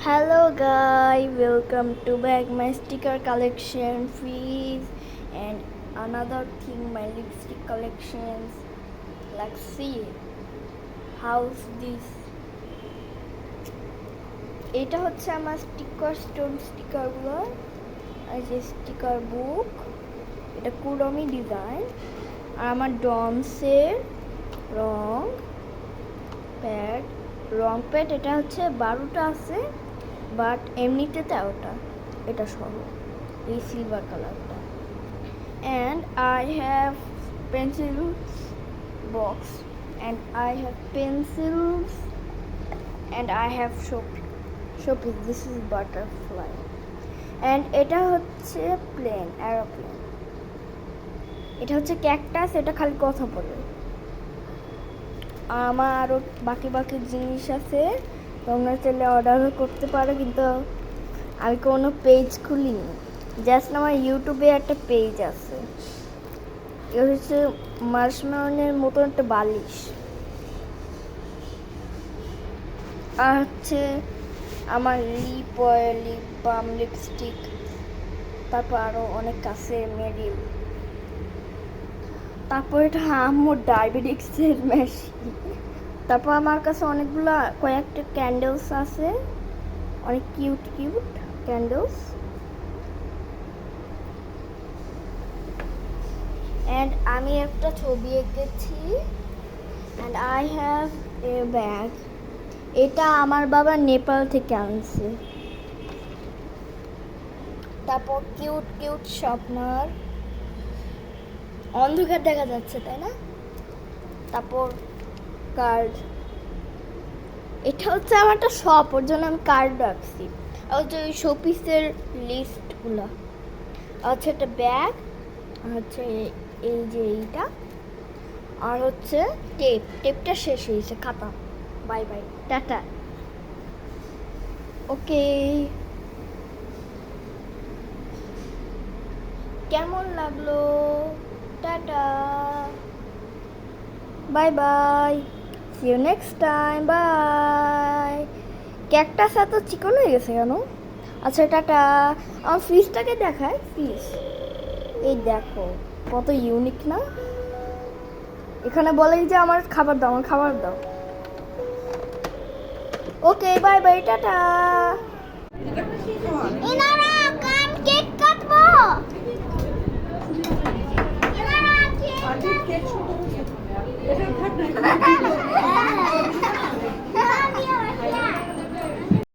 Hello guys, welcome to back my sticker collection please and another thing my lipstick collections. Like see how's this. এটা হচ্ছে আমার sticker stone স্টিকারগুলো এই যে sticker বুক এটা Kurmi design আর আমার ডমসের রং pad এটা হচ্ছে 12টা আছে বাট এমনিতে 13টা এটা সহ এই সিলভার কালারটা and I have pencil box and I have pencils and I have showpiece this is butterfly and এটা হচ্ছে প্লেন এরোপ্লেন এটা হচ্ছে ক্যাকটাস এটা খালি কথা বলে আমার আরও বাকি জিনিস আছে তোমরা চাইলে অর্ডারও করতে পারো কিন্তু আমি কোনো পেজ খুলিনি জাস্ট আমার ইউটিউবে একটা পেজ আছে এটা হচ্ছে মার্শমেলনের মতন একটা বালিশ আর হচ্ছে আমার lip oil lip balm lipstick তারপর আরও অনেক কাছের মেডিল তারপর এটা আমার ডায়াবেটিক্সের মেশিন তারপর আমার কাছে অনেকগুলো কয়েকটা ক্যান্ডেলস আছে অনেক কিউট ক্যান্ডেলস অ্যান্ড আমি একটা ছবি এঁকেছি and I have a bag এটা আমার বাবা নেপাল থেকে আনছে তারপর কিউট স্বপ্নার অন্ধকার দেখা যাচ্ছে তাই না তারপর কার্ড এটা হচ্ছে আমার একটা শপ ওর জন্য আমি কার্ড রাখছি আর হচ্ছে ওই শোপিসের লিস্টগুলো আর হচ্ছে একটা ব্যাগ আর হচ্ছে এই যে এইটা আর হচ্ছে টেপটা শেষ হয়েছে খাতা বাই টাটা ওকে কেমন লাগলো tata bye see you next time bye cactus এত চিকন হয়ে গেছে কেন আচ্ছা টাটা আমার ফিশটাকে দেখায় ফিশ এই দেখো কত ইউনিক না এখানে বলে যে আমার খাবার দাও ওকে বাই টাটা ইনারা কান কেক কাটবো এটা